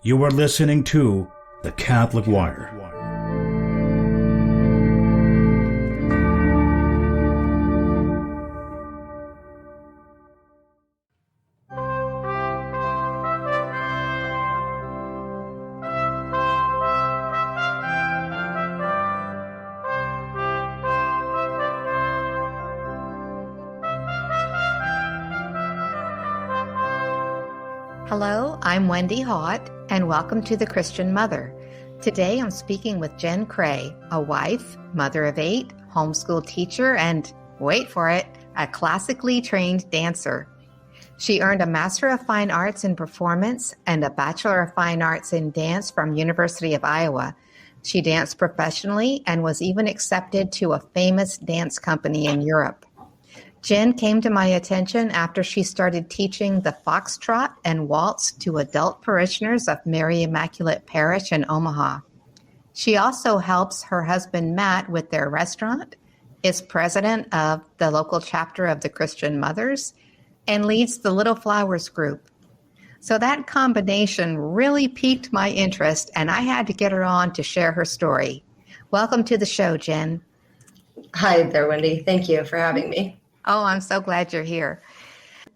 You are listening to The Catholic Wire. Hello, I'm Wendy Haught, and welcome to The Christian Mother. Today I'm speaking with Jenn Kray, a wife, mother of 8, homeschool teacher, and, wait for it, a classically trained dancer. She earned a Master of Fine Arts in Performance and a Bachelor of Fine Arts in Dance from University of Iowa. She danced professionally and was even accepted to a famous dance company in Europe. Jenn came to my attention after she started teaching the foxtrot and waltz to adult parishioners of Mary Immaculate Parish in Omaha. She also helps her husband Matt with their restaurant, is president of the local chapter of the Christian Mothers, and leads the Little Flowers group. So that combination really piqued my interest, and I had to get her on to share her story. Welcome to the show, Jenn. Hi there, Wendy. Thank you for having me. Oh, I'm so glad you're here.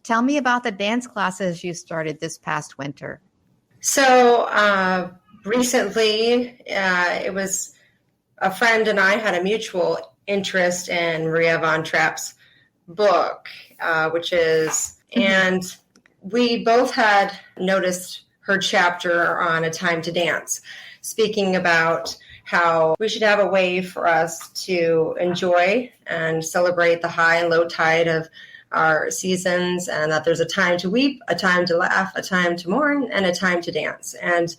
Tell me about the dance classes you started this past winter. So recently, it was a friend and I had a mutual interest in Maria von Trapp's book, and we both had noticed her chapter on A Time to Dance, speaking about how we should have a way for us to enjoy and celebrate the high and low tide of our seasons, and that there's a time to weep, a time to laugh, a time to mourn, and a time to dance. And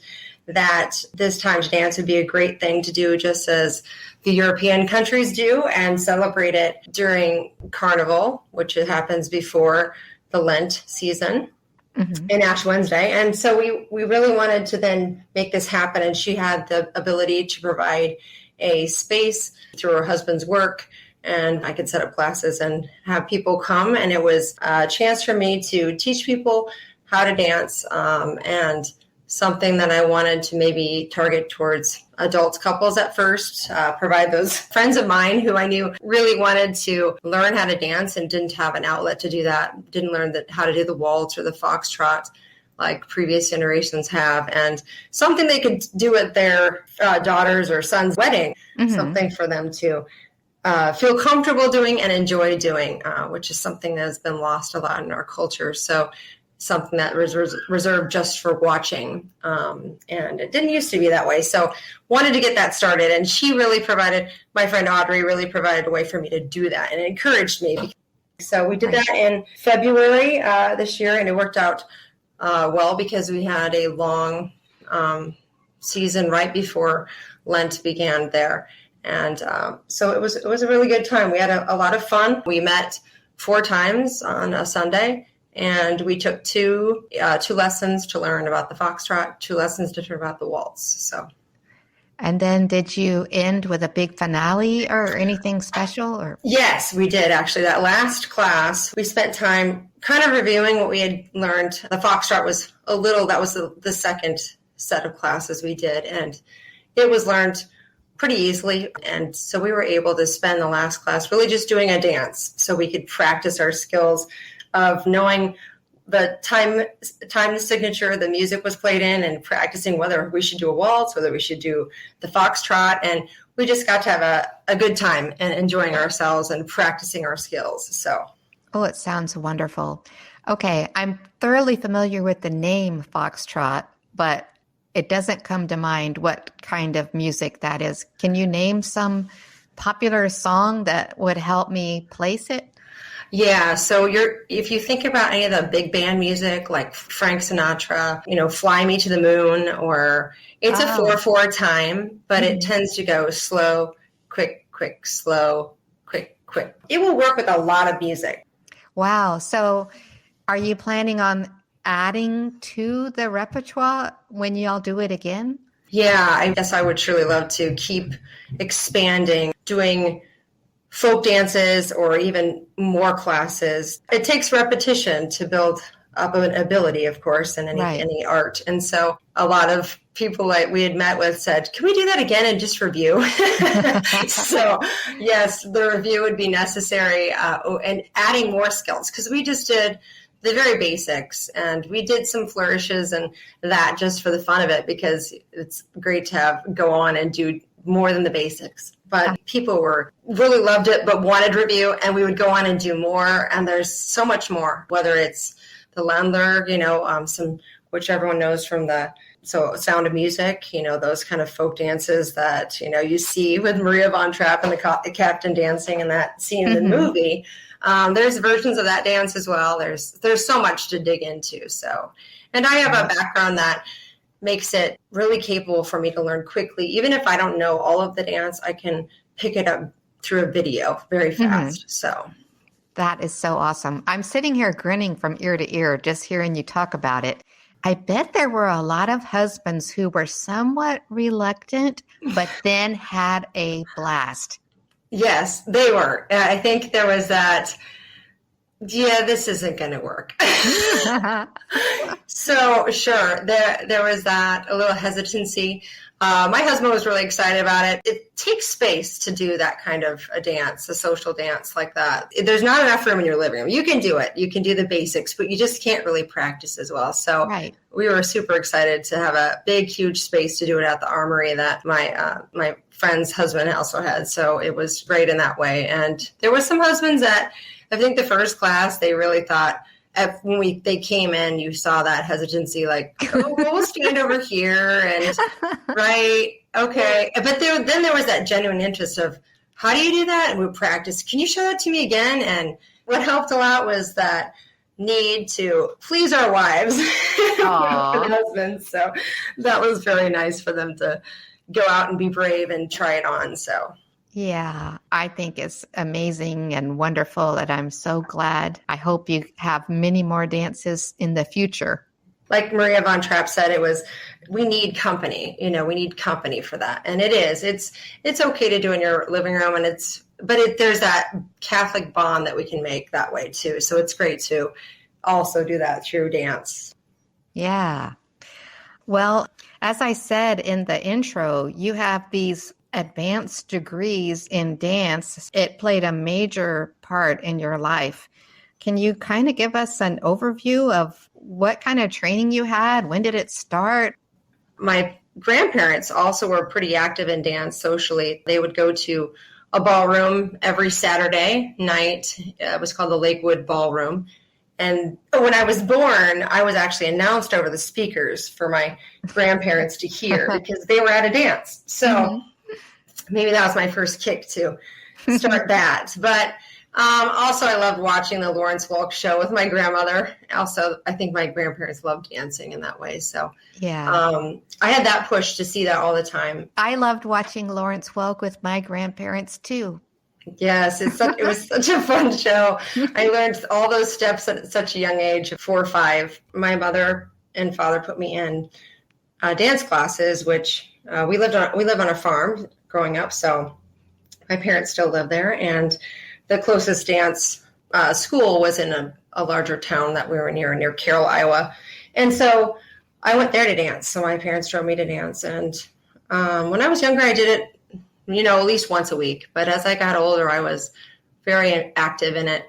that this time to dance would be a great thing to do just as the European countries do, and celebrate it during Carnival, which happens before the Lent season. In Ash Wednesday. And so we really wanted to then make this happen. And she had the ability to provide a space through her husband's work. And I could set up classes and have people come. And it was a chance for me to teach people how to dance, and something that I wanted to maybe target towards adult couples at first, provide those friends of mine who I knew really wanted to learn how to dance and didn't have an outlet to do that, didn't learn how to do the waltz or the foxtrot like previous generations have, and something they could do at their daughter's or son's wedding, something for them to feel comfortable doing and enjoy doing, which is something that has been lost a lot in our culture. So something that was reserved just for watching. And it didn't used to be that way. So wanted to get that started. And she really provided, my friend Audrey really provided a way for me to do that and encouraged me. So we did that in February this year, and it worked out well because we had a long season right before Lent began there. And so it was a really good time. We had a lot of fun. We met 4 times on a Sunday. And we took two lessons to learn about the foxtrot, 2 lessons to learn about the waltz. So, and then did you end with a big finale or anything special? Or yes, we did actually. That last class, we spent time kind of reviewing what we had learned. The foxtrot was that was the second set of classes we did, and it was learned pretty easily. And so we were able to spend the last class really just doing a dance so we could practice our skills of knowing the time signature the music was played in, and practicing whether we should do a waltz, whether we should do the foxtrot. And we just got to have a good time and enjoying ourselves and practicing our skills. So, oh, it sounds wonderful. Okay, I'm thoroughly familiar with the name foxtrot, but it doesn't come to mind what kind of music that is. Can you name some popular song that would help me place it? Yeah, so if you think about any of the big band music like Frank Sinatra, Fly Me to the Moon, or it's a 4/4 time, but it tends to go slow, quick, quick, slow, quick, quick. It will work with a lot of music. Wow. So are you planning on adding to the repertoire when y'all do it again? Yeah, I guess I would truly love to keep expanding, doing folk dances or even more classes. It takes repetition to build up an ability, of course, in any art. And so a lot of people like we had met with said, can we do that again and just review? So yes, the review would be necessary, and adding more skills, because we just did the very basics, and we did some flourishes and that just for the fun of it, because it's great to go on and do more than the basics. But people really loved it, but wanted review, and we would go on and do more. And there's so much more, whether it's the Landler, which everyone knows from Sound of Music, those kind of folk dances that, you see with Maria von Trapp and the captain dancing in that scene in the movie. There's versions of that dance as well. There's so much to dig into. So, and I have a background that makes it really capable for me to learn quickly. Even if I don't know all of the dance, I can pick it up through a video very fast. So that is so awesome. I'm sitting here grinning from ear to ear, just hearing you talk about it. I bet there were a lot of husbands who were somewhat reluctant, but then had a blast. Yes, they were. I think there was that, this isn't going to work. So sure, there was that, a little hesitancy. My husband was really excited about it. It takes space to do that kind of a dance, a social dance like that. There's not enough room in your living room. You can do it. You can do the basics, but you just can't really practice as well. So we were super excited to have a big, huge space to do it at the Armory that my friend's husband also had. So it was great in that way. And there were some husbands that I think the first class, they really thought, when they came in, you saw that hesitancy, like, oh, we'll stand over here, and right, okay. But then there was that genuine interest of, how do you do that? And we practice. Can you show that to me again? And what helped a lot was that need to please our wives and husbands. So that was very nice for them to go out and be brave and try it on. So. Yeah, I think it's amazing and wonderful, and I'm so glad. I hope you have many more dances in the future. Like Maria von Trapp said, we need company. We need company for that. And it is. It's okay to do in your living room, and there's that Catholic bond that we can make that way too. So it's great to also do that through dance. Yeah. Well, as I said in the intro, you have these advanced degrees in dance. It played a major part in your life. Can you kind of give us an overview of what kind of training you had? When did it start? My grandparents also were pretty active in dance socially. They would go to a ballroom every Saturday night. It was called the Lakewood Ballroom. And when I was born, I was actually announced over the speakers for my grandparents to hear because they were at a dance. So maybe that was my first kick to start that. But also, I loved watching the Lawrence Welk show with my grandmother. Also, I think my grandparents loved dancing in that way. So I had that push to see that all the time. I loved watching Lawrence Welk with my grandparents, too. Yes, it was such a fun show. I learned all those steps at such a young age, 4 or 5. My mother and father put me in dance classes, which we live on a farm growing up, so my parents still live there, and the closest dance school was in a larger town that we were near Carroll, Iowa, and so I went there to dance. So my parents drove me to dance, and when I was younger, I did it, at least once a week. But as I got older, I was very active in it,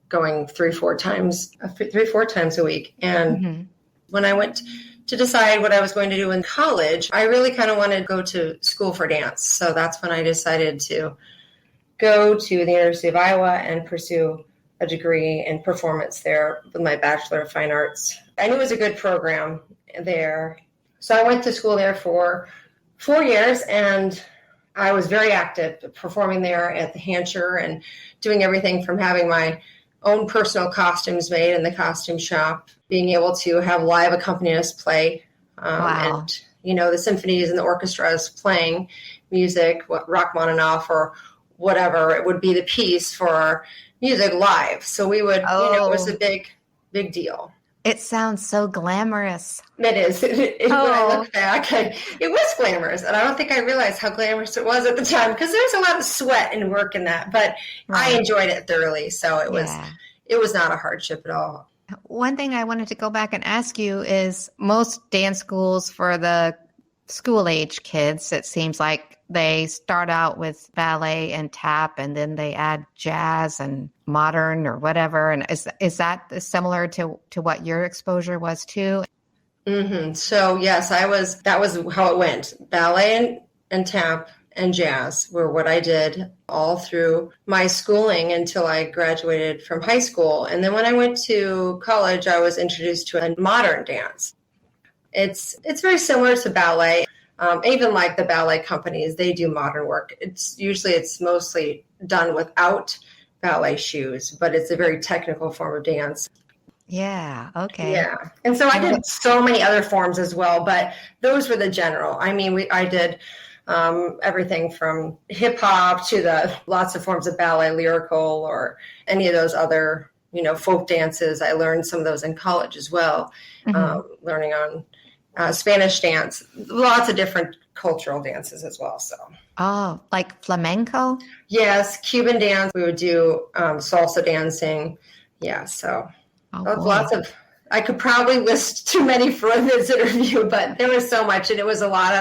going 3-4 times a week. And when I went to decide what I was going to do in college, I really kind of wanted to go to school for dance. So that's when I decided to go to the University of Iowa and pursue a degree in performance there with my Bachelor of Fine Arts. I knew it was a good program there. So I went to school there for 4 years, and I was very active performing there at the Hansher and doing everything from having my own personal costumes made in the costume shop, being able to have live accompanists play, and the symphonies and the orchestras playing music, Rachmaninoff or whatever it would be the piece for music live. So we would, it was a big deal. It sounds so glamorous. It is. When I look back, it was glamorous. And I don't think I realized how glamorous it was at the time, because there's a lot of sweat and work in that. But I enjoyed it thoroughly. So it was not a hardship at all. One thing I wanted to go back and ask you is most dance schools for the school age kids, it seems like they start out with ballet and tap and then they add jazz and modern or whatever. And is that similar to what your exposure was too? So yes, that was how it went. Ballet and tap and jazz were what I did all through my schooling until I graduated from high school. And then when I went to college, I was introduced to a modern dance. It's very similar to ballet. Even like the ballet companies, they do modern work. It's mostly done without ballet shoes, but it's a very technical form of dance. Yeah. Okay. Yeah. And so I did so many other forms as well, but those were the general. I mean, I did everything from hip hop to lots of forms of ballet, lyrical, or any of those other, folk dances. I learned some of those in college as well, learning on Spanish dance, lots of different cultural dances as well. So, like flamenco? Yes, Cuban dance. We would do salsa dancing. Yeah, so lots of. I could probably list too many for this interview, but there was so much, and it was a lot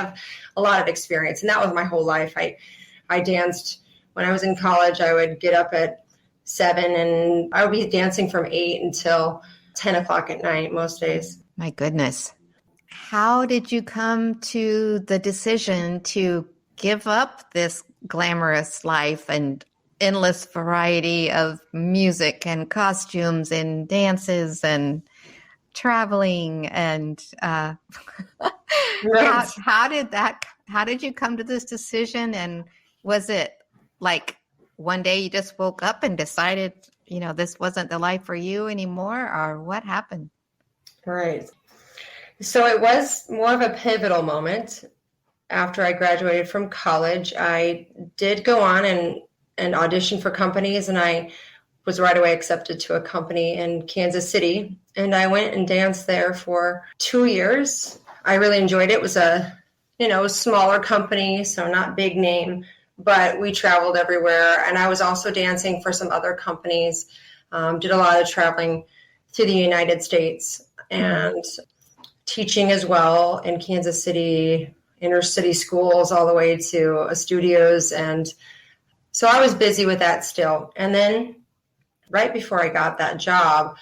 of experience, and that was my whole life. I danced when I was in college. I would get up at 7, and I would be dancing from 8 until 10 o'clock at night most days. My goodness. How did you come to the decision to give up this glamorous life and endless variety of music and costumes and dances and traveling and Right. how did you come to this decision? And was it like one day you just woke up and decided, this wasn't the life for you anymore, or what happened? Right. So it was more of a pivotal moment. After I graduated from college, I did go on and audition for companies, and I was right away accepted to a company in Kansas City. And I went and danced there for 2 years. I really enjoyed it. It was a smaller company, so not big name, but we traveled everywhere. And I was also dancing for some other companies, did a lot of traveling through the United States and teaching as well in Kansas City, inner city schools, all the way to studios. And so I was busy with that still. And then right before I got that job,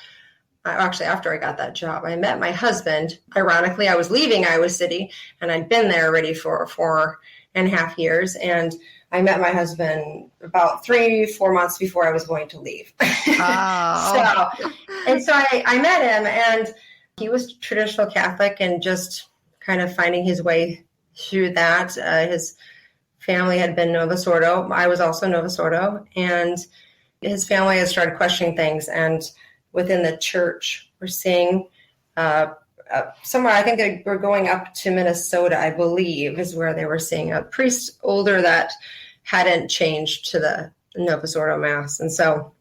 after I got that job, I met my husband. Ironically, I was leaving Iowa City, and I'd been there already for 4.5 years. And I met my husband about 3-4 months before I was going to leave. Oh. So I met him, and he was traditional Catholic and just kind of finding his way through that. His family had been Novus Ordo. I was also Novus Ordo, and his family has started questioning things. And within the church, we're seeing somewhere, I think they were going up to Minnesota, I believe, is where they were seeing a priest older that hadn't changed to the Novus Ordo Mass. And so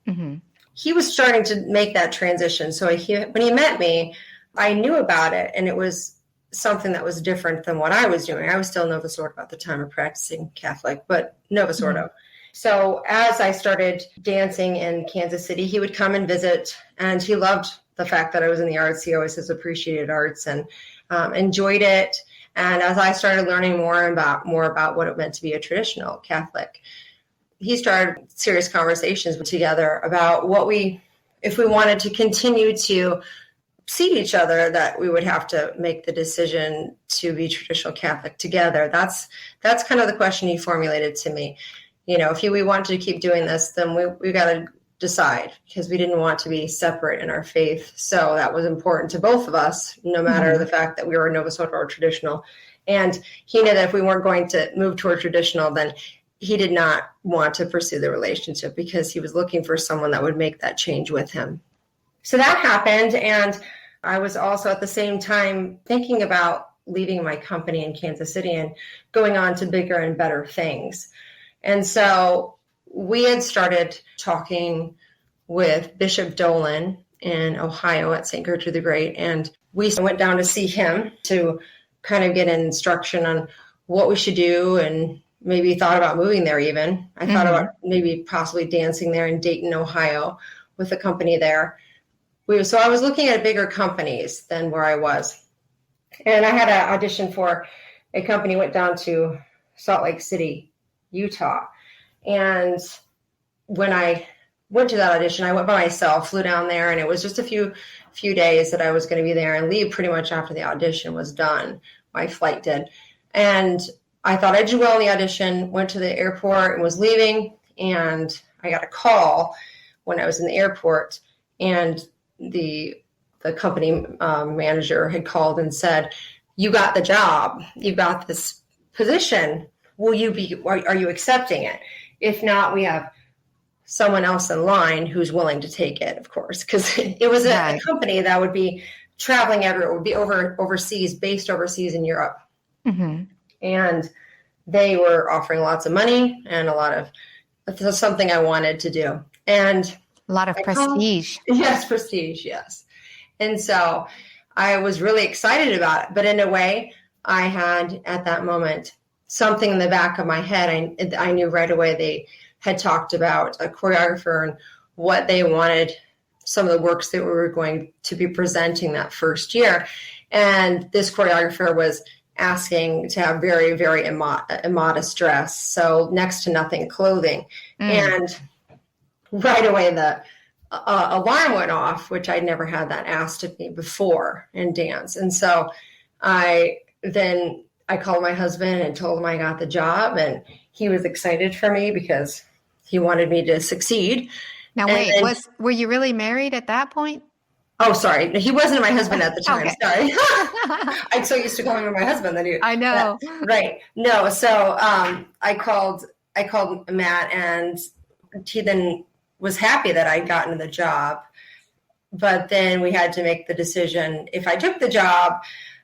he was starting to make that transition. So when he met me, I knew about it, and it was something that was different than what I was doing. I was still Novus Ordo at the time of practicing Catholic, but Novus Ordo. So as I started dancing in Kansas City, he would come and visit, and he loved the fact that I was in the arts. He always has appreciated arts and enjoyed it. And as I started learning more about what it meant to be a traditional Catholic, he started serious conversations together about if we wanted to continue to see each other, that we would have to make the decision to be traditional Catholic together. That's kind of the question he formulated to me. If we wanted to keep doing this, then we got to decide, because we didn't want to be separate in our faith. So that was important to both of us, no matter the fact that we were Novus Ordo or traditional. And he knew that if we weren't going to move toward traditional, then he did not want to pursue the relationship, because he was looking for someone that would make that change with him. So that happened. And I was also at the same time thinking about leaving my company in Kansas City and going on to bigger and better things. And so we had started talking with Bishop Dolan in Ohio at St. Gertrude the Great. And we went down to see him to kind of get an instruction on what we should do, and maybe thought about moving there even. I thought about maybe possibly dancing there in Dayton, Ohio, with a company there. So I was looking at bigger companies than where I was. And I had an audition for a company, went down to Salt Lake City, Utah. And when I went to that audition, I went by myself, flew down there, and it was just a few days that I was going to be there and leave pretty much after the audition was done. My flight did. And I thought I did well in the audition, went to the airport and was leaving. And I got a call when I was in the airport, and the company manager had called and said, "You got the job. You got this position. Are you accepting it? If not, we have someone else in line who's willing to take it," of course, because it was a company that would be traveling everywhere. It would be overseas, based overseas in Europe. Mm-hmm. And they were offering lots of money and something I wanted to do. And a lot of prestige. Yes, prestige, yes. And so I was really excited about it. But in a way, I had at that moment something in the back of my head. I knew right away they had talked about a choreographer and what they wanted, some of the works that we were going to be presenting that first year. And this choreographer was asking to have very, very immodest dress, so next to nothing clothing. And right away the alarm went off, which I'd never had that asked of me before in dance. And so I called my husband and told him I got the job, and he was excited for me because he wanted me to succeed. Now, wait, were you really married at that point? Oh, sorry. He wasn't my husband at the time. Okay. Sorry. I'm so used to calling him my husband that I know. Right. No. So I called Matt, and he then was happy that I'd gotten the job. But then we had to make the decision, if I took the job,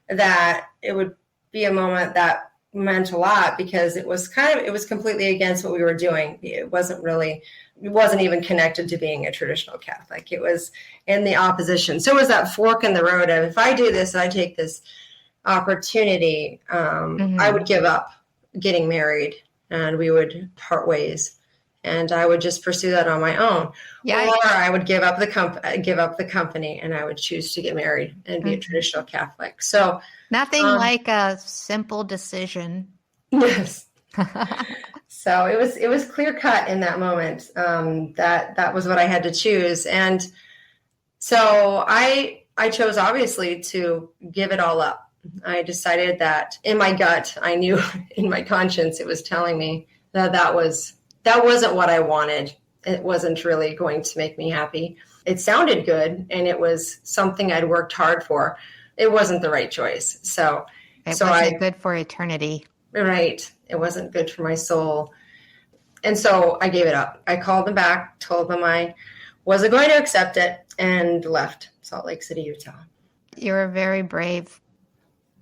that it would be a moment that meant a lot, because it was completely against what we were doing. It wasn't even connected to being a traditional Catholic. It was in the opposition. So it was that fork in the road of, if I do this, I take this opportunity, I would give up getting married and we would part ways. And I would just pursue that on my own. Yeah. Or I would give up the company and I would choose to get married and be a traditional Catholic. So nothing like a simple decision. Yes. So it was clear cut in that moment, that was what I had to choose. And so I chose, obviously, to give it all up. I decided that in my gut, I knew in my conscience, it was telling me that wasn't what I wanted. It wasn't really going to make me happy. It sounded good, and it was something I'd worked hard for. It wasn't the right choice. So it wasn't good for eternity. Right. It wasn't good for my soul. And so I gave it up. I called them back, told them I wasn't going to accept it, and left Salt Lake City, Utah. You were very brave.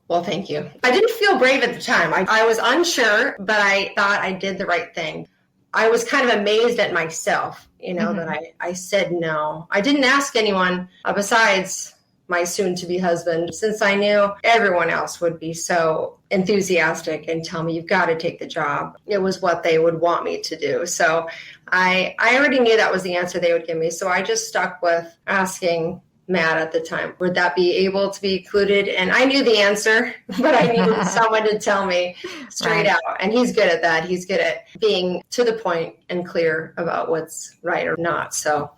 Well, thank you. I didn't feel brave at the time. I was unsure, but I thought I did the right thing. I was kind of amazed at myself, that I said no. I didn't ask anyone besides my soon-to-be husband, since I knew everyone else would be so enthusiastic and tell me, you've got to take the job. It was what they would want me to do. So I already knew that was the answer they would give me. So I just stuck with asking Matt at the time, would that be able to be included? And I knew the answer, but I needed someone to tell me straight out. And he's good at that. He's good at being to the point and clear about what's right or not. So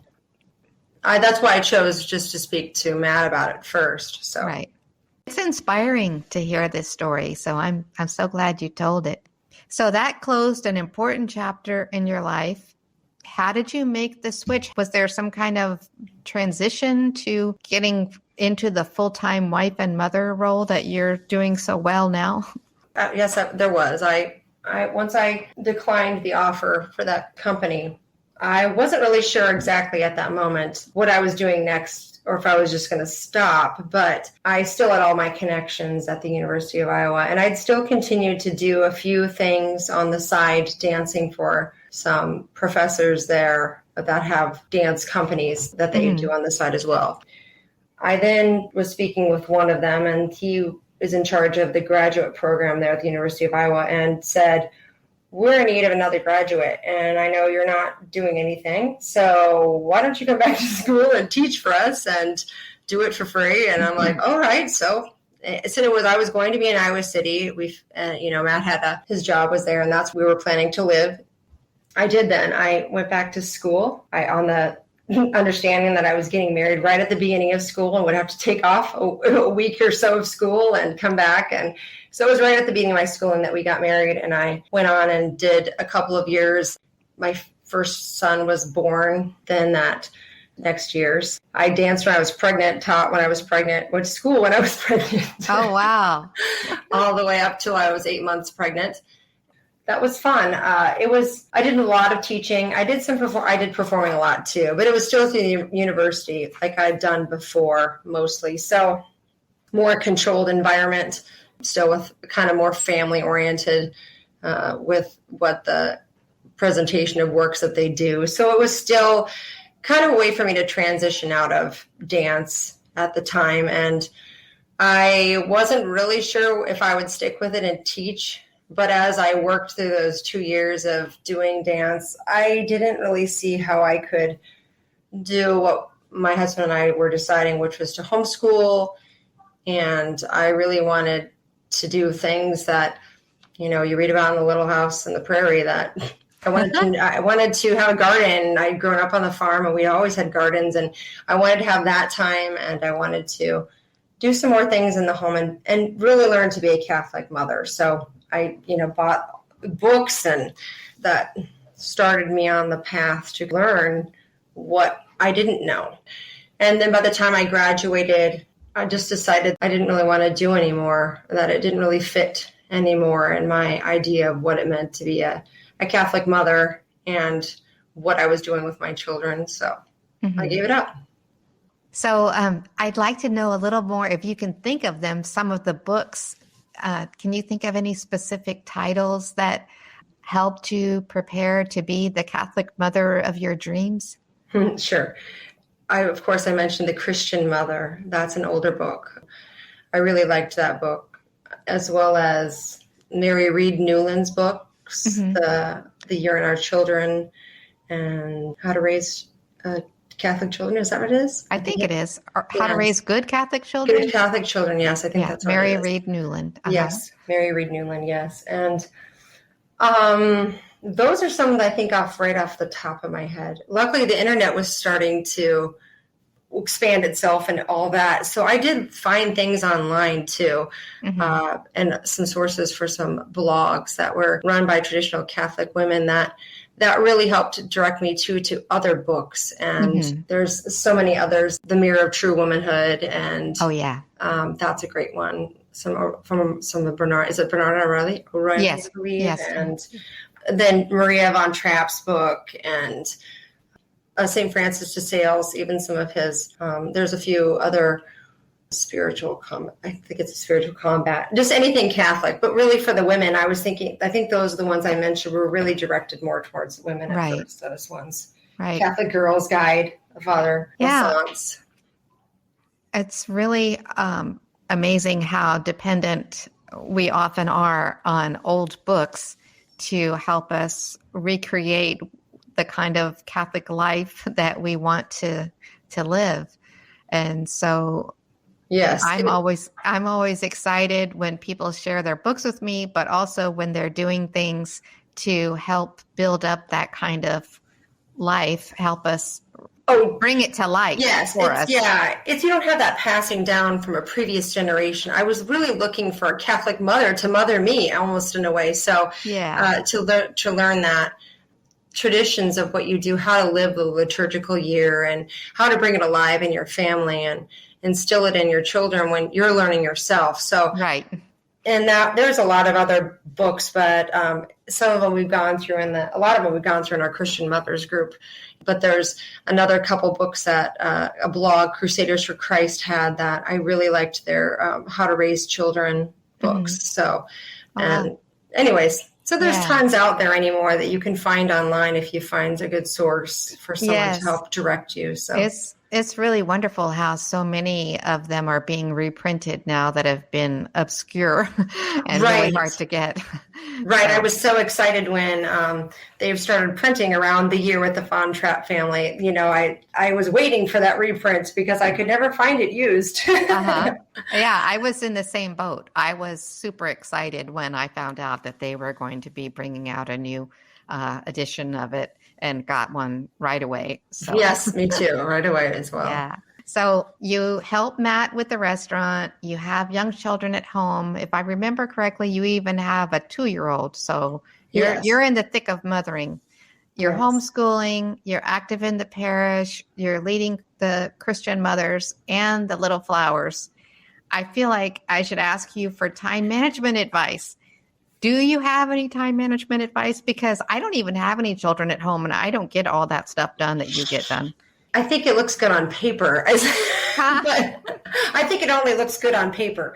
that's why I chose just to speak to Matt about it first. So right. It's inspiring to hear this story. So I'm so glad you told it. So that closed an important chapter in your life. How did you make the switch? Was there some kind of transition to getting into the full-time wife and mother role that you're doing so well now? Yes, there was. Once I declined the offer for that company, I wasn't really sure exactly at that moment what I was doing next, or if I was just going to stop, but I still had all my connections at the University of Iowa, and I'd still continued to do a few things on the side, dancing for some professors there that have dance companies that they do on the side as well. I then was speaking with one of them, and he is in charge of the graduate program there at the University of Iowa, and said, we're in need of another graduate, and I know you're not doing anything. So why don't you come back to school and teach for us and do it for free? And I'm like, all right. So I was going to be in Iowa City. Matt had his job was there, and that's where we were planning to live. I did then. I went back to school. On the understanding that I was getting married right at the beginning of school and would have to take off a week or so of school and come back. And so it was right at the beginning of my schooling that we got married, and I went on and did a couple of years. My first son was born then that next year's. I danced when I was pregnant, taught when I was pregnant, went to school when I was pregnant. Oh, wow. All the way up till I was 8 months pregnant. That was fun. I did a lot of teaching. I did performing a lot too, but it was still through the university like I'd done before mostly. So more controlled environment, still with kind of more family oriented with what the presentation of works that they do. So it was still kind of a way for me to transition out of dance at the time. And I wasn't really sure if I would stick with it and teach. But as I worked through those 2 years of doing dance, I didn't really see how I could do what my husband and I were deciding, which was to homeschool. And I really wanted to do things that, you read about in the Little House on the Prairie, that I wanted to have a garden. I'd grown up on the farm, and we always had gardens, and I wanted to have that time, and I wanted to do some more things in the home and really learn to be a Catholic mother. So I, bought books, and that started me on the path to learn what I didn't know. And then by the time I graduated, I just decided I didn't really want to do anymore, that it didn't really fit anymore in my idea of what it meant to be a Catholic mother and what I was doing with my children. So I gave it up. So I'd like to know a little more, if you can think of them, some of the books. Can you think of any specific titles that helped you prepare to be the Catholic mother of your dreams? Sure. I mentioned The Christian Mother. That's an older book. I really liked that book, as well as Mary Reed Newland's books, The Yearned Our Children, and How to Raise Catholic Children. Is that what it is? I think it is. Or How to Raise Good Catholic Children? Good Catholic Children, yes. I think that's what Mary it is. Reed Newland. Yes, Mary Reed Newland, yes. And those are some that I think right off the top of my head. Luckily, the internet was starting to expand itself and all that. So I did find things online too, and some sources for some blogs that were run by traditional Catholic women that really helped direct me to other books. And there's so many others. The Mirror of True Womanhood, and that's a great one. Some of Bernard, is it Bernard O'Reilly? Yes. And then Maria von Trapp's book, and St. Francis de Sales, even some of his, there's a few other spiritual, I think it's a spiritual combat, just anything Catholic. But really for the women, I think those are the ones I mentioned were really directed more towards women at first, those ones. Right. Catholic Girls Guide, Father Lassance. It's really amazing how dependent we often are on old books to help us recreate the kind of Catholic life that we want to live. And so yes, I'm always excited when people share their books with me, but also when they're doing things to help build up that kind of life, help us bring it to life for us. Yeah, you don't have that passing down from a previous generation. I was really looking for a Catholic mother to mother me, almost in a way. So to learn that traditions of what you do, how to live the liturgical year, and how to bring it alive in your family and instill it in your children when you're learning yourself. So and now there's a lot of other books, but some of them we've gone through a lot of them we've gone through in our Christian Mothers group. But there's another couple books that a blog, Crusaders for Christ, had that I really liked, their How to Raise Children books. So, anyways, so there's tons out there anymore that you can find online if you find a good source for someone to help direct you. So it's really wonderful how so many of them are being reprinted now that have been obscure and really hard to get. Right. I was so excited when they've started printing around the year with the Trapp Family. I was waiting for that reprint because I could never find it used. Uh-huh. Yeah, I was in the same boat. I was super excited when I found out that they were going to be bringing out a new edition of it and got one right away. So Yes, me too. Right away as well. yeah. So you help Matt with the restaurant. You have young children at home. If I remember correctly, you even have a 2-year-old. So you're in the thick of mothering. You're homeschooling. You're active in the parish. You're leading the Christian mothers and the little flowers. I feel like I should ask you for time management advice. Do you have any time management advice? Because I don't even have any children at home, and I don't get all that stuff done that you get done. I think it looks good on paper, but I think it only looks good on paper.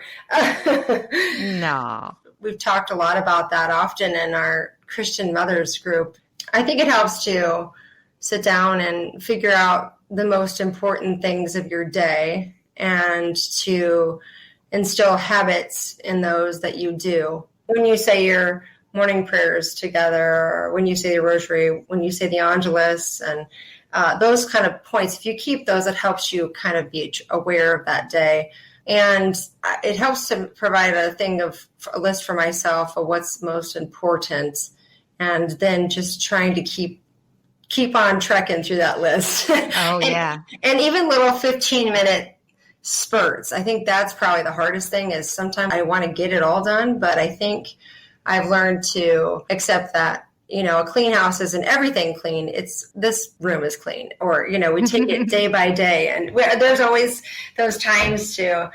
No. We've talked a lot about that often in our Christian Mothers group. I think it helps to sit down and figure out the most important things of your day and to instill habits in those that you do. When you say your morning prayers together, or when you say the rosary, when you say the Angelus, and those kind of points, if you keep those, it helps you kind of be aware of that day. And it helps to provide a list for myself of what's most important, and then just trying to keep on trekking through that list. Oh, yeah. And even little 15-minute spurts. I think that's probably the hardest thing, is sometimes I want to get it all done, but I think I've learned to accept that, a clean house isn't everything clean. It's this room is clean, or, we take it day by day. And there's always those times to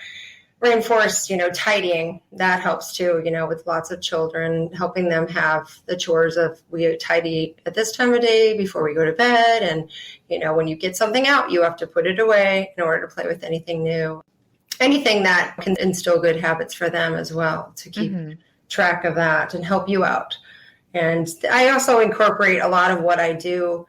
reinforce, tidying. That helps too, with lots of children, helping them have the chores of, we tidy at this time of day before we go to bed. And, when you get something out, you have to put it away in order to play with anything new. Anything that can instill good habits for them as well, to keep track of that and help you out. And I also incorporate a lot of what I do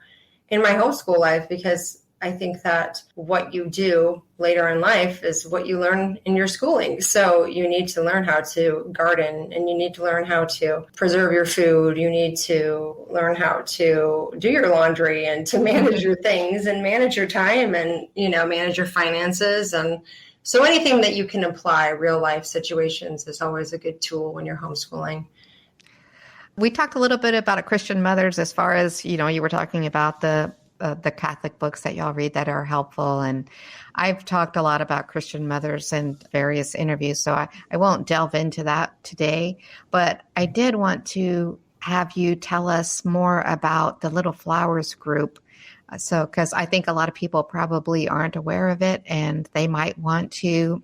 in my homeschool life, because I think that what you do later in life is what you learn in your schooling. So you need to learn how to garden, and you need to learn how to preserve your food. You need to learn how to do your laundry and to manage your things and manage your time and, manage your finances. And so anything that you can apply real life situations is always a good tool when you're homeschooling. We talked a little bit about Christian mothers, as far as, you were talking about the Catholic books that y'all read that are helpful. And I've talked a lot about Christian mothers in various interviews, so I won't delve into that today. But I did want to have you tell us more about the Little Flowers group. So, because I think a lot of people probably aren't aware of it, and they might want to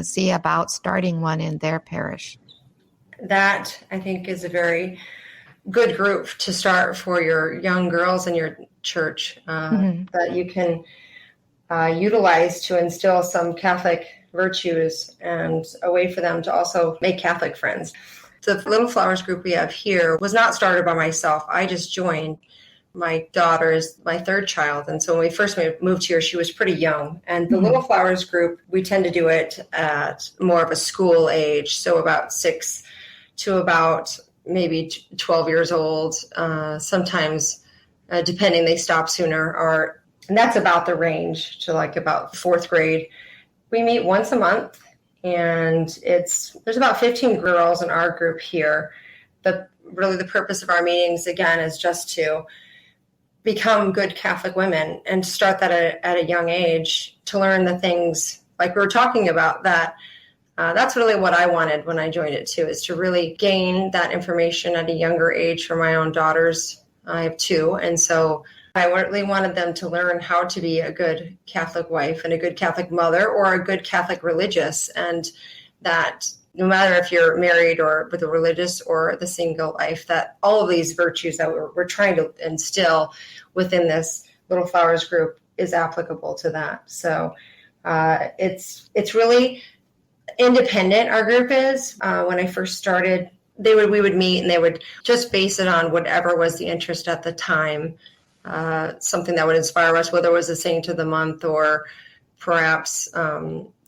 see about starting one in their parish. That, I think, is a very good group to start for your young girls in your church, that you can utilize to instill some Catholic virtues and a way for them to also make Catholic friends. The Little Flowers group we have here was not started by myself. I just joined. My daughter is my third child. And so when we first moved here, she was pretty young. And the Little Flowers group, we tend to do it at more of a school age. So about 6 to about maybe 12 years old. Sometimes, depending, they stop sooner. And that's about the range to like about 4th grade. We meet once a month, and there's about 15 girls in our group here. But really the purpose of our meetings, again, is just to become good Catholic women and start that at a young age, to learn the things like we were talking about. That's really what I wanted when I joined it too, is to really gain that information at a younger age for my own daughters. I have 2. And so I really wanted them to learn how to be a good Catholic wife and a good Catholic mother, or a good Catholic religious. And that no matter if you're married or with a religious or the single life, that all of these virtues that we're trying to instill within this Little Flowers group is applicable to that. So it's really independent, our group is. When I first started, we would meet, and they would just base it on whatever was the interest at the time, something that would inspire us, whether it was a saint of the month or perhaps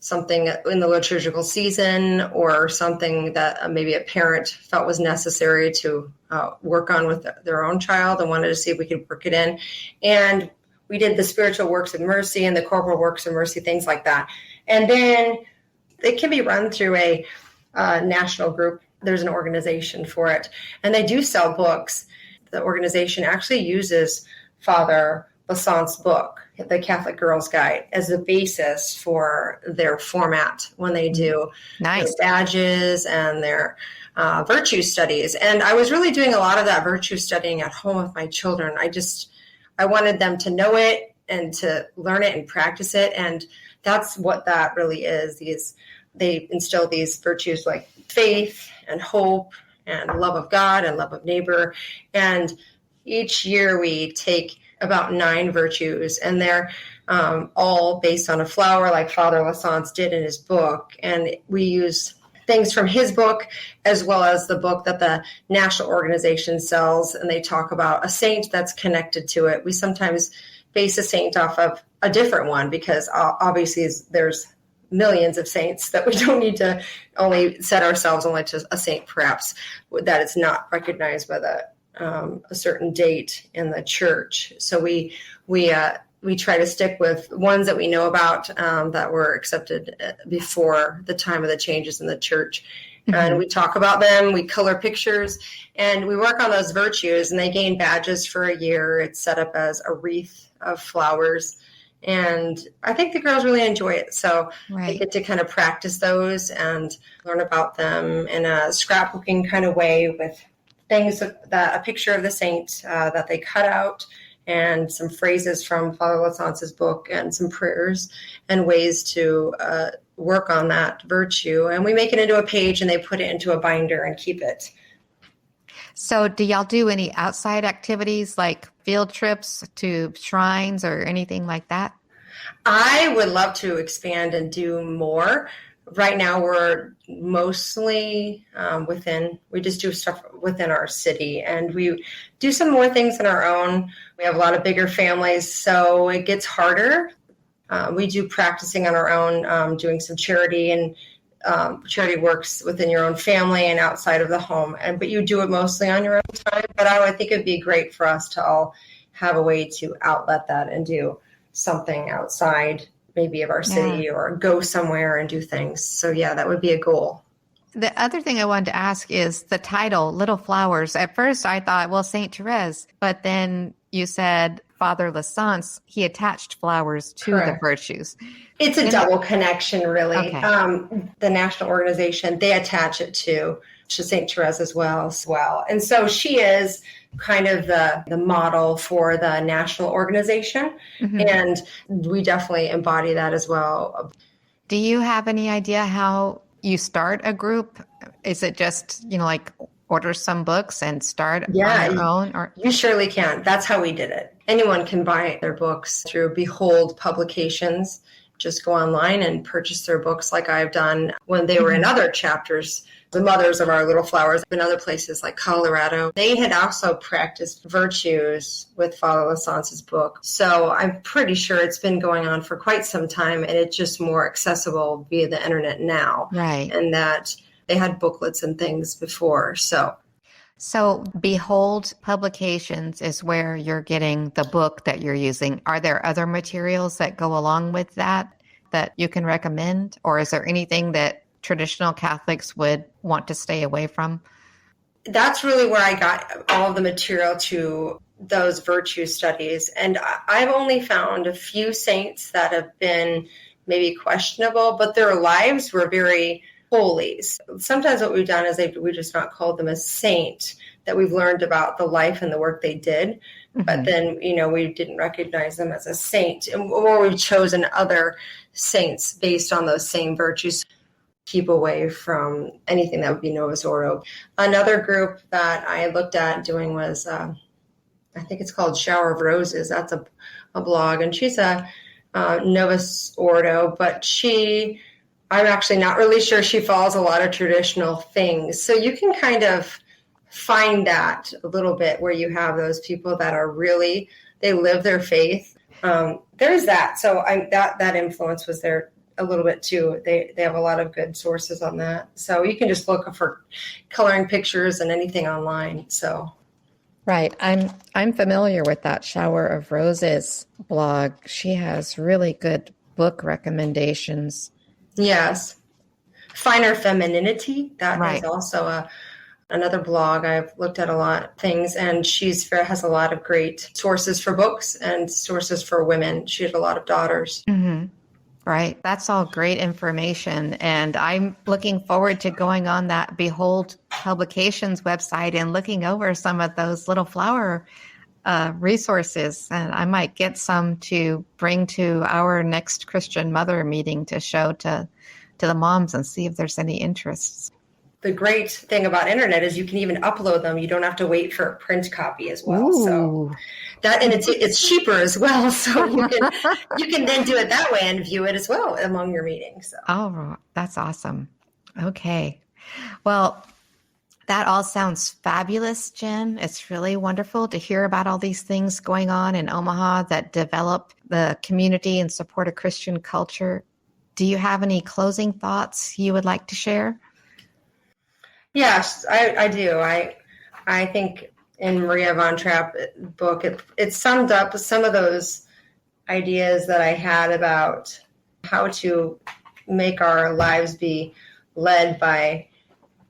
something in the liturgical season, or something that maybe a parent felt was necessary to work on with their own child and wanted to see if we could work it in. And we did the spiritual works of mercy and the corporal works of mercy, things like that. And then it can be run through a national group. There's an organization for it, and they do sell books. The organization actually uses Father Lassant's book, The Catholic Girls Guide, as the basis for their format when they do their badges and their virtue studies. And I was really doing a lot of that virtue studying at home with my children. I wanted them to know it and to learn it and practice it. And that's what that really is. They instill these virtues like faith and hope and love of God and love of neighbor. And each year we take about 9 virtues, and they're all based on a flower like Father Lassant's did in his book. And we use things from his book as well as the book that the national organization sells, and they talk about a saint that's connected to it. We sometimes base a saint off of a different one because obviously there's millions of saints that we don't need to only set ourselves only to a saint, perhaps that it's not recognized by a certain date in the church. So we try to stick with ones that we know about that were accepted before the time of the changes in the church. Mm-hmm. And we talk about them, we color pictures, and we work on those virtues, and they gain badges for a year. It's set up as a wreath of flowers. And I think the girls really enjoy it. So They get to kind of practice those and learn about them in a scrapbooking kind of way with things that a picture of the saint that they cut out, and some phrases from Father Lassant's book, and some prayers and ways to work on that virtue. And we make it into a page, and they put it into a binder and keep it. So do y'all do any outside activities like field trips to shrines or anything like that? I would love to expand and do more. Right now, we're mostly we just do stuff within our city, and we do some more things on our own. We have a lot of bigger families, so it gets harder. We do practicing on our own, doing some charity and charity works within your own family and outside of the home. But you do it mostly on your own time. But I think it'd be great for us to all have a way to outlet that and do something outside maybe of our city, or go somewhere and do things. So that would be a goal. The other thing I wanted to ask is the title, Little Flowers. At first I thought, well, St. Therese, but then you said Father Lassant's, he attached flowers to the virtues. It's a double connection, really. Okay. The national organization, they attach it to St. Therese as well. And so she is kind of the model for the national organization. Mm-hmm. And we definitely embody that as well. Do you have any idea how you start a group? Is it just, like order some books and start on your own? Or you surely can. That's how we did it. Anyone can buy their books through Behold Publications. Just go online and purchase their books like I've done when they were in other chapters. The mothers of our little flowers in other places like Colorado, they had also practiced virtues with Father Lassant's book. So I'm pretty sure it's been going on for quite some time, and it's just more accessible via the internet now. Right. And that they had booklets and things before. So Behold Publications is where you're getting the book that you're using. Are there other materials that go along with that you can recommend? Or is there anything that traditional Catholics would want to stay away from? That's really where I got all of the material to those virtue studies. And I've only found a few saints that have been maybe questionable, but their lives were very holy. Sometimes what we've done is we just not called them a saint, that we've learned about the life and the work they did. Mm-hmm. But then, we didn't recognize them as a saint, or we've chosen other saints based on those same virtues. Keep away from anything that would be Novus Ordo. Another group that I looked at doing was, I think it's called Shower of Roses. That's a blog, and she's a Novus Ordo, but I'm actually not really sure she follows a lot of traditional things. So you can kind of find that a little bit where you have those people that are really, they live their faith. there's that. So that influence was there a little bit too. They have a lot of good sources on that. So you can just look for coloring pictures and anything online. So. Right. I'm familiar with that Shower of Roses blog. She has really good book recommendations. Yes. Finer Femininity. That Right. is also another blog. I've looked at a lot of things, and has a lot of great sources for books and sources for women. She had a lot of daughters. Mm-hmm. Right. That's all great information. And I'm looking forward to going on that Behold Publications website and looking over some of those little flower resources. And I might get some to bring to our next Christian Mother meeting to show to the moms and see if there's any interests. The great thing about internet is you can even upload them. You don't have to wait for a print copy as well. Ooh. So that, and it's cheaper as well. So you can then do it that way and view it as well among your meetings. So. Oh, that's awesome. Okay. Well, that all sounds fabulous, Jenn. It's really wonderful to hear about all these things going on in Omaha that develop the community and support a Christian culture. Do you have any closing thoughts you would like to share? Yes, I do. I think in Maria von Trapp book, it summed up some of those ideas that I had about how to make our lives be led by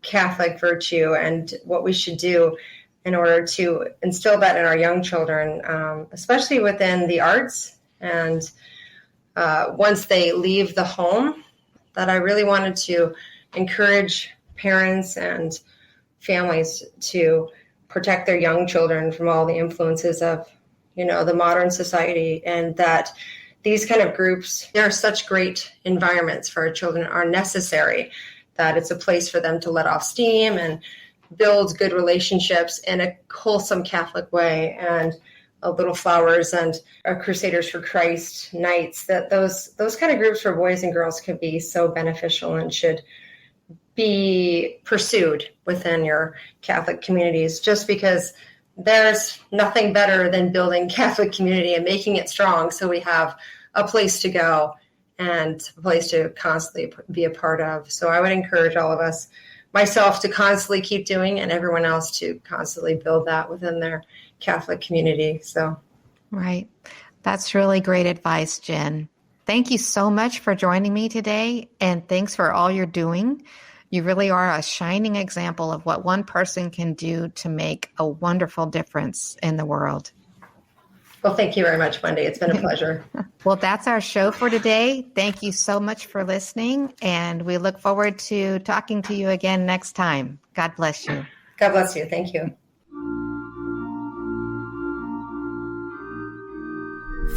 Catholic virtue and what we should do in order to instill that in our young children, especially within the arts. And once they leave the home, that I really wanted to encourage parents and families to protect their young children from all the influences of, the modern society, and that these kind of groups, they're such great environments for our children, are necessary, that it's a place for them to let off steam and build good relationships in a wholesome Catholic way. And Little Flowers and Crusaders for Christ nights, that those kind of groups for boys and girls can be so beneficial and should be pursued within your Catholic communities, just because there's nothing better than building Catholic community and making it strong so we have a place to go and a place to constantly be a part of. So I would encourage all of us, myself, to constantly keep doing, and everyone else to constantly build that within their Catholic community. So, right. That's really great advice, Jenn. Thank you so much for joining me today, and thanks for all you're doing. You really are a shining example of what one person can do to make a wonderful difference in the world. Well, thank you very much, Wendy. It's been a pleasure. Well, that's our show for today. Thank you so much for listening, and we look forward to talking to you again next time. God bless you. God bless you. Thank you.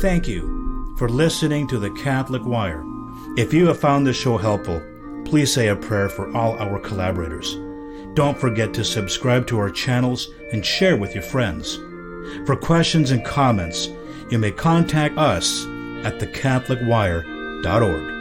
Thank you for listening to The Catholic Wire. If you have found this show helpful, please say a prayer for all our collaborators. Don't forget to subscribe to our channels and share with your friends. For questions and comments, you may contact us at thecatholicwire.org.